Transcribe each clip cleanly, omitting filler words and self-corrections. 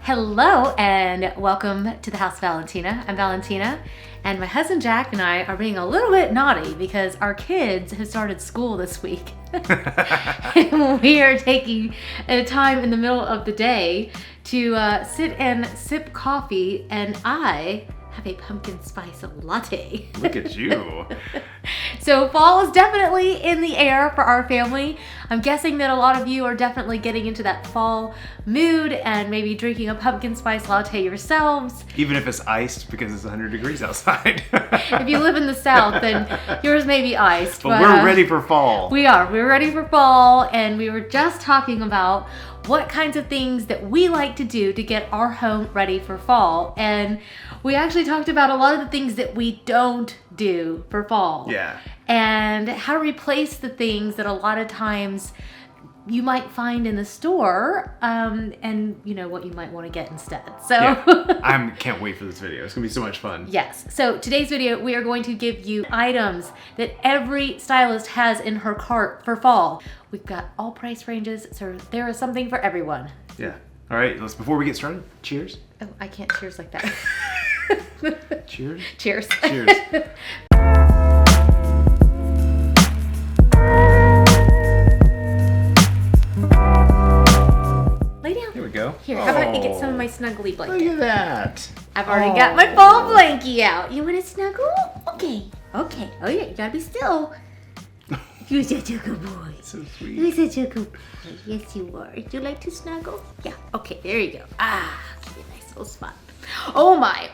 Hello and welcome to the house of Valentina. I'm Valentina and my husband Jack and I are being a little bit naughty because our kids have started school this week. And we are taking a time in the middle of the day to sit and sip coffee, and I have a pumpkin spice latte. Look at you. So fall is definitely in the air for our family. I'm guessing that a lot of you are definitely getting into that fall mood and maybe drinking a pumpkin spice latte yourselves. Even if it's iced because it's 100 degrees outside. If you live in the South, then yours may be iced. But we're ready for fall. We are. We're ready for fall, and we were just talking about what kinds of things that we like to do to get our home ready for fall. And we actually talked about a lot of the things that we don't do for fall. Yeah. And how to replace the things that a lot of times you might find in the store, and you know what you might want to get instead. So yeah. I can't wait for this video. It's gonna be so much fun. Yes. So today's video, we are going to give you items that every stylist has in her cart for fall. We've got all price ranges, so there is something for everyone. Yeah. All right. Before we get started, cheers. Oh, I can't cheers like that. Cheers. Cheers. Cheers. Lay down. Here we go. Here, how about you get some of my snuggly blanket? Look at that. I've already got my fall blankie out. You want to snuggle? Okay. Okay. Oh yeah, you gotta be still. You're such a good boy. So sweet. You're such a good boy. Yes, you are. Do you like to snuggle? Yeah. Okay, there you go. Ah, give you a nice little spot. Oh my,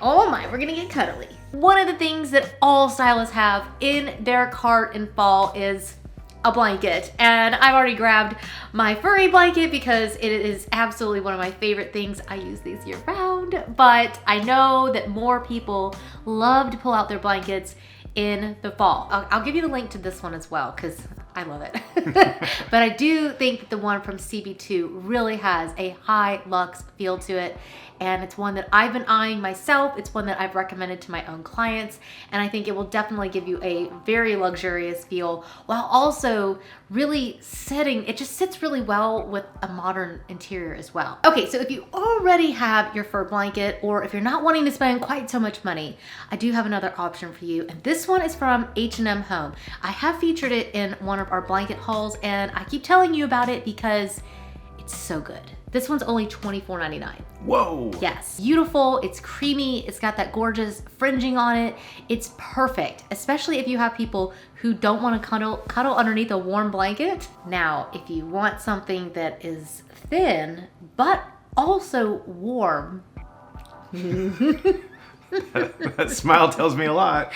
we're gonna get cuddly. One of the things that all stylists have in their cart in fall is a blanket. And I've already grabbed my furry blanket because it is absolutely one of my favorite things. I use these year round, but I know that more people love to pull out their blankets in the fall. I'll give you the link to this one as well because I love it. But I do think that the one from CB2 really has a high luxe feel to it. And it's one that I've been eyeing myself. It's one that I've recommended to my own clients. And I think it will definitely give you a very luxurious feel while also really it just sits really well with a modern interior as well. Okay, so if you already have your fur blanket, or if you're not wanting to spend quite so much money, I do have another option for you. And this one is from H&M Home. I have featured it in one of our blanket hauls, and I keep telling you about it because it's so good. This one's only $24.99. Whoa. Yes, beautiful, it's creamy, it's got that gorgeous fringing on it. It's perfect, especially if you have people who don't want to cuddle underneath a warm blanket. Now, if you want something that is thin, but also warm. That smile tells me a lot.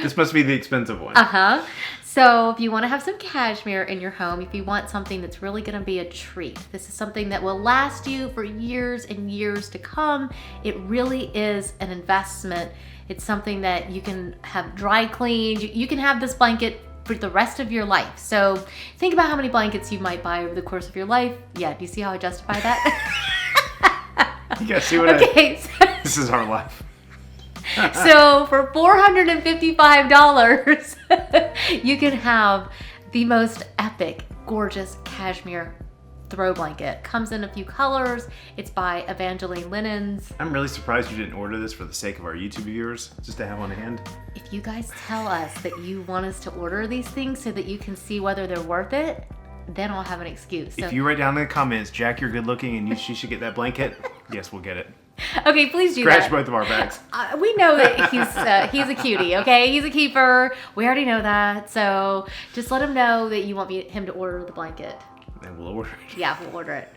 This must be the expensive one. Uh-huh. So if you want to have some cashmere in your home, if you want something that's really going to be a treat, this is something that will last you for years and years to come. It really is an investment. It's something that you can have dry cleaned. You can have this blanket for the rest of your life. So think about how many blankets you might buy over the course of your life. Yeah, do you see how I justify that? You guys see what okay, this is our life. So for $455, you can have the most epic, gorgeous cashmere throw blanket. Comes in a few colors. It's by Evangeline Linens. I'm really surprised you didn't order this for the sake of our YouTube viewers, just to have on hand. If you guys tell us that you want us to order these things so that you can see whether they're worth it, then I'll have an excuse. So, if you write down in the comments, Jack, you're good looking and she should get that blanket, yes, we'll get it. Okay, please do Scratch that. both of our backs. We know that he's a cutie, okay? He's a keeper. We already know that. So just let him know that you want him to order the blanket. And we'll order it. Yeah, we'll order it.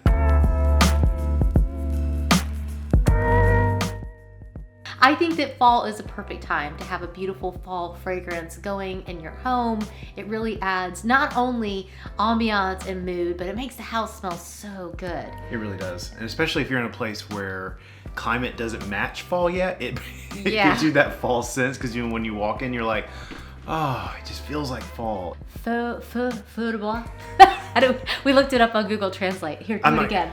I think that fall is a perfect time to have a beautiful fall fragrance going in your home. It really adds not only ambiance and mood, but it makes the house smell so good. It really does. And especially if you're in a place where climate doesn't match fall yet, it gives you that fall sense, because when you walk in, you're like, oh, it just feels like fall. We looked it up on Google Translate. Here, do it again.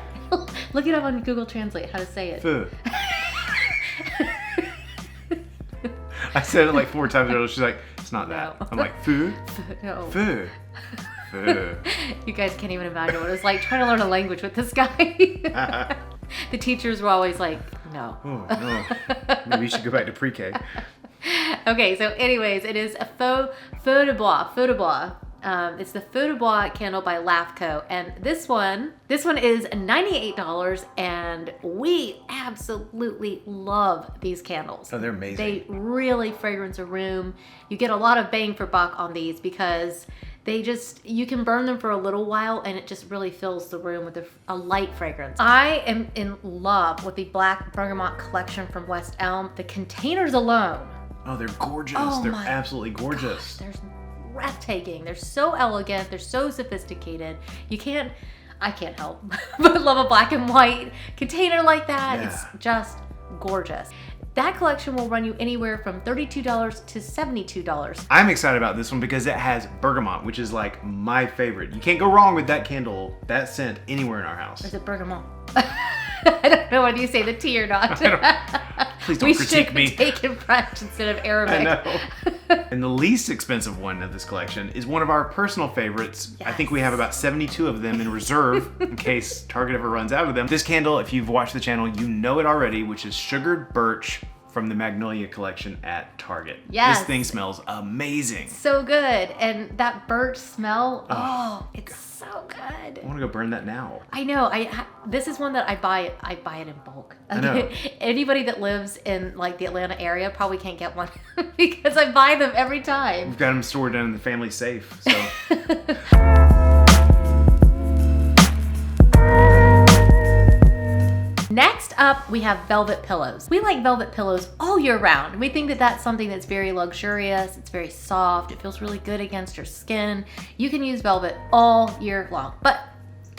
Look it up on Google Translate, how to say it. Feu. I said it like 4 times earlier. She's like, it's not that. I'm like, feu? No. Feu. Feu. You guys can't even imagine what it's like trying to learn a language with this guy. The teachers were always like, no. Oh, no. Maybe you should go back to pre-K. Okay, so anyways, it is a faux de bois. It's the Feu de Bois candle by LAFCO, and this one is $98, and we absolutely love these candles. Oh, they're amazing. They really fragrance a room. You get a lot of bang for buck on these because you can burn them for a little while and it just really fills the room with a light fragrance. I am in love with the Black Bergamot collection from West Elm. The containers alone. Oh, they're gorgeous. They're absolutely gorgeous. Gosh, they're breathtaking. They're so elegant. They're so sophisticated. I can't help but love a black and white container like that. Yeah. It's just gorgeous. That collection will run you anywhere from $32 to $72. I'm excited about this one because it has bergamot, which is like my favorite. You can't go wrong with that candle, that scent, anywhere in our house. Is it bergamot? I don't know whether you say the T or not. Please don't critique me. We should take in French instead of Arabic. I know. And the least expensive one of this collection is one of our personal favorites. Yes. I think we have about 72 of them in reserve in case Target ever runs out of them. This candle, if you've watched the channel, you know it already, which is Sugared Birch from the Magnolia collection at Target. Yes. This thing smells amazing. So good. And that birch smell, it's so good. I want to go burn that now. I know. This is one that I buy it in bulk. I know. Anybody that lives in like the Atlanta area probably can't get one because I buy them every time. We've got them stored in the family safe. So. Next up, we have velvet pillows. We like velvet pillows all year round. We think that that's something that's very luxurious. It's very soft. It feels really good against your skin. You can use velvet all year long, but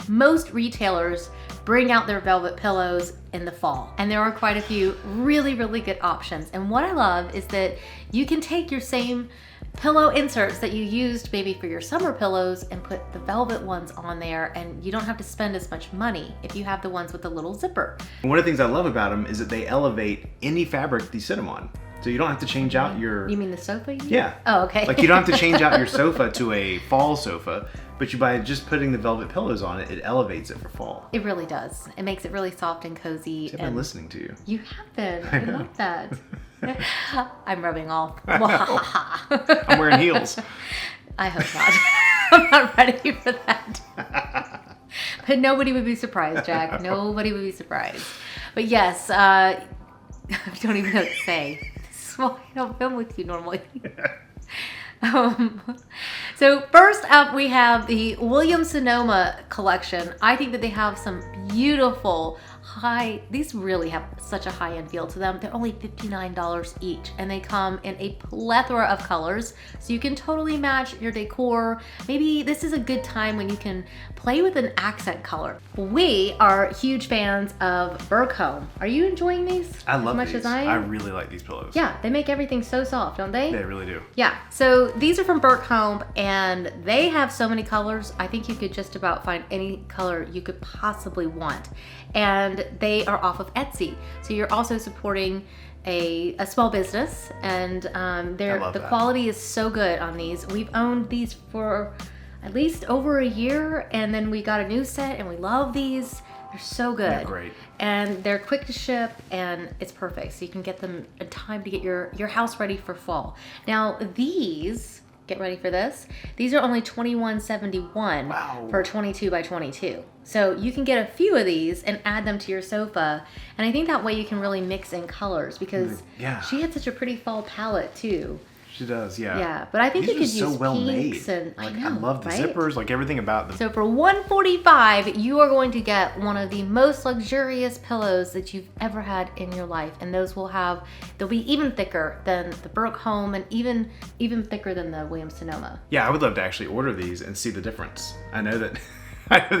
most retailers bring out their velvet pillows in the fall. And there are quite a few really, really good options. And what I love is that you can take your same pillow inserts that you used maybe for your summer pillows and put the velvet ones on there, and you don't have to spend as much money if you have the ones with the little zipper. One of the things I love about them is that they elevate any fabric that you sit them on. So you don't have to change out your... You mean the sofa? Yeah. Oh, okay. Like you don't have to change out your sofa to a fall sofa, but by just putting the velvet pillows on it, it elevates it for fall. It really does. It makes it really soft and cozy. I've been listening to you. You have been. I love that. I'm rubbing off. I'm wearing heels. I hope not. I'm not ready for that. But nobody would be surprised, Jack. Nobody would be surprised. But yes, I don't even know what to say. This is why I don't film with you normally. So first up, we have the Williams-Sonoma collection. I think that they have some beautiful these really have such a high-end feel to them. They're only $59 each, and they come in a plethora of colors, so you can totally match your decor. Maybe this is a good time when you can play with an accent color. We are huge fans of Burke Home. Are you enjoying these? I love as much these. as I am? I really like these pillows. Yeah, they make everything so soft, don't they? They really do. Yeah, so these are from Burke Home, and they have so many colors. I think you could just about find any color you could possibly want. And they are off of Etsy. So you're also supporting a small business, and the quality is so good on these. We've owned these for at least over a year, and then we got a new set, and we love these. They're so good. They're great. And they're quick to ship, and it's perfect. So you can get them in time to get your house ready for fall. Now these, get ready for this, these are only $21.71 for 22 by 22. So you can get a few of these and add them to your sofa, and I think that way you can really mix in colors, because she had such a pretty fall palette too. She does, yeah. Yeah, but I think you could use so well pinks made. And like, I know, I love the zippers, like everything about them. So for $145, you are going to get one of the most luxurious pillows that you've ever had in your life, and those they'll be even thicker than the Burke Home, and even thicker than the Williams-Sonoma. Yeah, I would love to actually order these and see the difference. I know that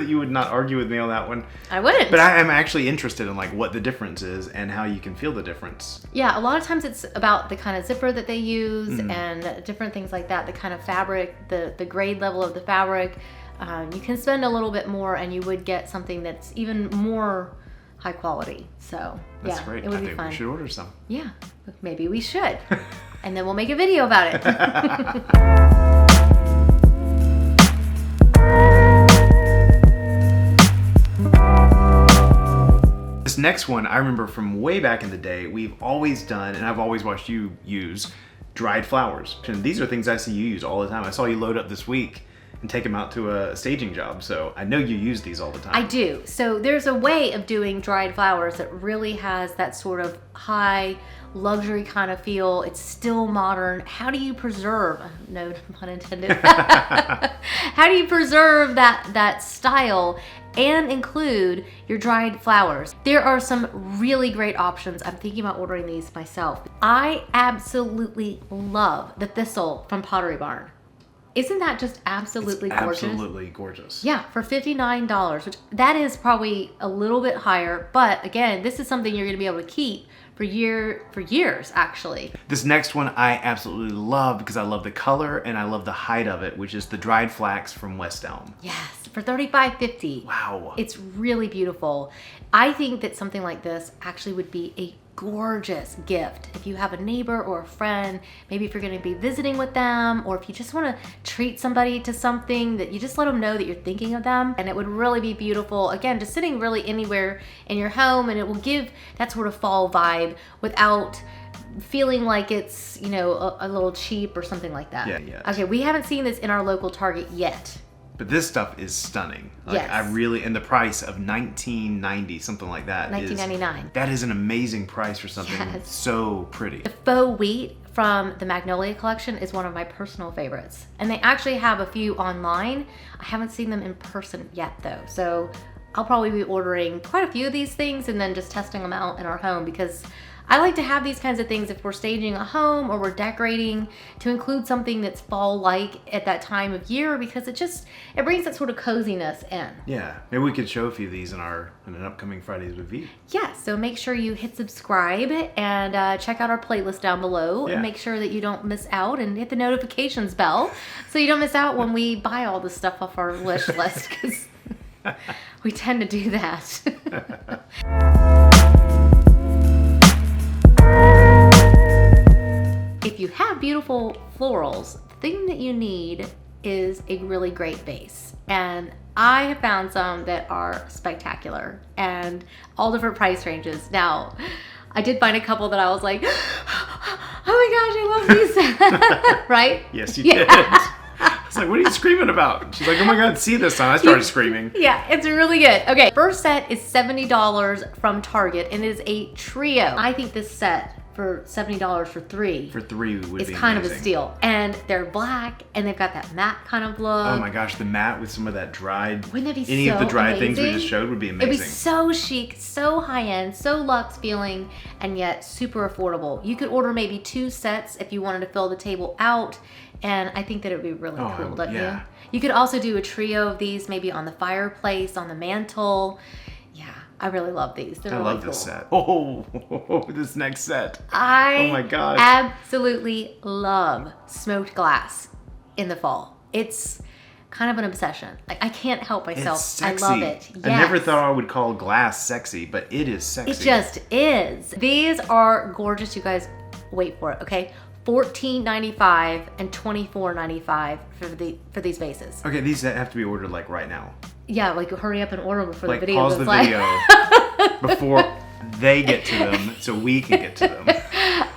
you would not argue with me on that one. I wouldn't. But I am actually interested in like what the difference is and how you can feel the difference. Yeah, a lot of times it's about the kind of zipper that they use and different things like that, the kind of fabric, the grade level of the fabric. You can spend a little bit more and you would get something that's even more high quality. So that's great. It would be think fun. We should order some. Yeah, maybe we should. And then we'll make a video about it. This next one, I remember from way back in the day, we've always done, and I've always watched you use, dried flowers. And these are things I see you use all the time. I saw you load up this week and take them out to a staging job. So I know you use these all the time. I do. So there's a way of doing dried flowers that really has that sort of high luxury kind of feel. It's still modern. How do you preserve, no pun intended, how do you preserve that style and include your dried flowers? There are some really great options. I'm thinking about ordering these myself. I absolutely love the thistle from Pottery Barn. Isn't that just absolutely gorgeous? Absolutely gorgeous. Yeah, for $59, which that is probably a little bit higher, but again, this is something you're gonna be able to keep for years, actually. This next one I absolutely love because I love the color and I love the height of it, which is the dried flax from West Elm. Yes, for $35.50. Wow. It's really beautiful. I think that something like this actually would be a gorgeous gift if you have a neighbor or a friend, maybe if you're going to be visiting with them, or if you just want to treat somebody to something, that you just let them know that you're thinking of them. And it would really be beautiful, again, just sitting really anywhere in your home, and it will give that sort of fall vibe without feeling like it's, you know, a little cheap or something like that. Yeah. Okay, we haven't seen this in our local Target yet. But this stuff is stunning. Like, yes. I really, and the price of $19.90, something like that. $19.99. That is an amazing price for something so pretty. The faux wheat from the Magnolia collection is one of my personal favorites. And they actually have a few online. I haven't seen them in person yet though. So I'll probably be ordering quite a few of these things and then just testing them out in our home, because I like to have these kinds of things if we're staging a home or we're decorating, to include something that's fall-like at that time of year, because it brings that sort of coziness in. Yeah, maybe we could show a few of these in an upcoming Fridays with V. Yeah, so make sure you hit subscribe and check out our playlist down below, and make sure that you don't miss out, and hit the notifications bell so you don't miss out when we buy all this stuff off our wish list, because we tend to do that. If you have beautiful florals, the thing that you need is a really great vase. And I have found some that are spectacular and all different price ranges. Now, I did find a couple that I was like, oh my gosh, I love these. Right? Yes, you did. I was like, what are you screaming about? She's like, oh my God, see this one. I started screaming. Yeah, it's really good. Okay, first set is $70 from Target, and it is a trio. I think this set for $70 for three. For three would be kind amazing. of a steal. And they're black, and they've got that matte kind of look. Oh my gosh, the matte with some of that dried. Wouldn't that be any so of the dried amazing? things we just showed would be amazing. It'd be so chic, so high-end, so luxe feeling, and yet super affordable. You could order maybe 2 sets if you wanted to fill the table out, and I think that it would be really cool, don't you? You could also do a trio of these, maybe on the fireplace, on the mantle. Yeah, I really love these. They're really cool. I love this set. Oh, this next set. Oh my gosh. Absolutely love smoked glass in the fall. It's kind of an obsession. Like, I can't help myself. It's sexy. I love it. Yes. I never thought I would call glass sexy, but it is sexy. It just is. These are gorgeous, you guys. Wait for it, okay? $14.95 and $24.95 for these vases. Okay, these have to be ordered like right now. Yeah, like hurry up and order them before like the video pause goes the live. video before they get to them, so we can get to them.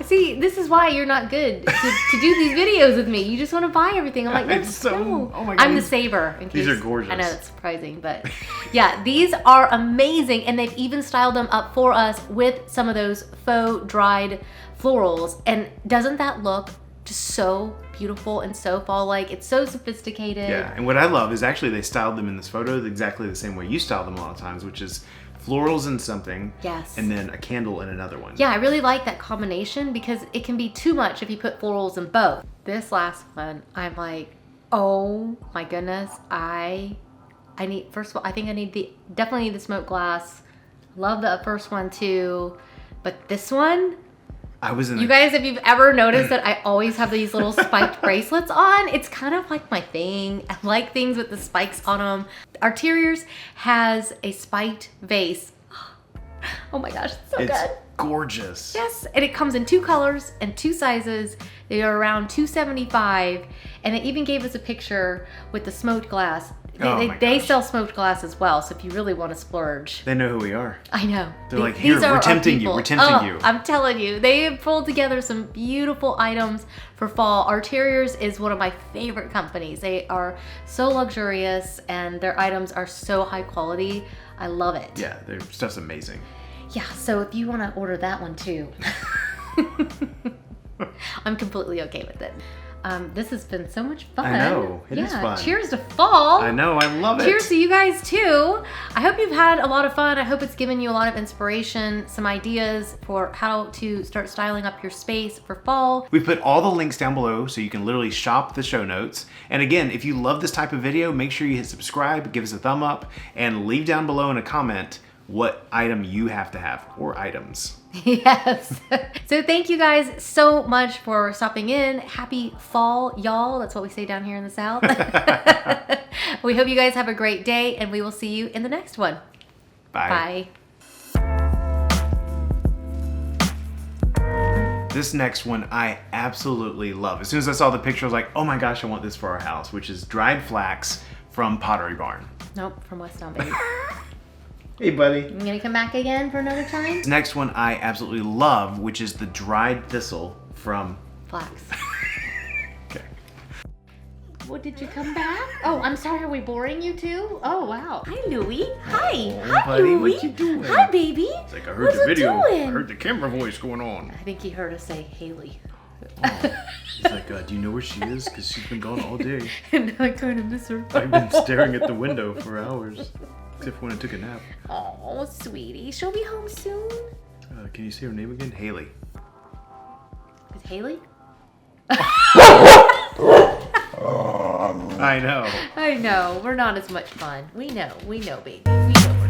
See, this is why you're not good to do these videos with me. You just want to buy everything. I'm like, no. Oh my God. I'm the saver. These are gorgeous. I know that's surprising, but yeah, these are amazing, and they've even styled them up for us with some of those faux dried florals. And doesn't that look just so beautiful and so fall-like? It's so sophisticated. Yeah, and what I love is actually they styled them in this photo exactly the same way you style them a lot of times, which is florals in something, yes, and then a candle in another one. Yeah, I really like that combination because it can be too much if you put florals in both. This last one, I'm like, oh my goodness, I need, first of all, I think I definitely need the smoked glass. Love the first one too, but this one, you guys, if you've ever noticed that I always have these little spiked bracelets on, it's kind of like my thing. I like things with the spikes on them. Arteriers has a spiked vase. Oh my gosh, it's so good. It's gorgeous. Yes, and it comes in 2 colors and 2 sizes. They are around $275, and they even gave us a picture with the smoked glass. They sell smoked glass as well, so if you really want to splurge. They know who we are. I know. They're like, here, we're tempting you. We're tempting you. I'm telling you, they have pulled together some beautiful items for fall. Our Terriers is one of my favorite companies. They are so luxurious and their items are so high quality. I love it. Yeah, their stuff's amazing. Yeah, so if you want to order that one too, I'm completely okay with it. This has been so much fun. I know, it is fun. Cheers to fall. I know, I love it. Cheers to you guys too. I hope you've had a lot of fun. I hope it's given you a lot of inspiration, some ideas for how to start styling up your space for fall. We put all the links down below so you can literally shop the show notes. And again, if you love this type of video, make sure you hit subscribe, give us a thumb up, and leave down below in a comment what item you have to have, or items. Yes. So thank you guys so much for stopping in. Happy fall, y'all. That's what we say down here in the South. We hope you guys have a great day, and we will see you in the next one. Bye. This next one I absolutely love. As soon as I saw the picture, I was like, oh my gosh, I want this for our house, which is dried flax from Pottery Barn. Nope, from West Town, baby. Hey, buddy. You gonna come back again for another time? This next one I absolutely love, which is the dried thistle from Flax. Okay. What, did you come back? Oh, I'm sorry, are we boring you too? Oh, wow. Hi, Louie. Hi. Oh, Hi, buddy, Louie. what you doing? Hi, baby. It's like I heard What's the it video. doing? I heard the camera voice going on. I think he heard us say Haley. Oh. He's like, do you know where she is? Because she's been gone all day. And I kind of miss her. I've been staring at the window for hours. Except for when I took a nap. Oh, sweetie. She'll be home soon. Can you say her name again? Haley. Is Haley? I know. I know. We're not as much fun. We know, baby. We know.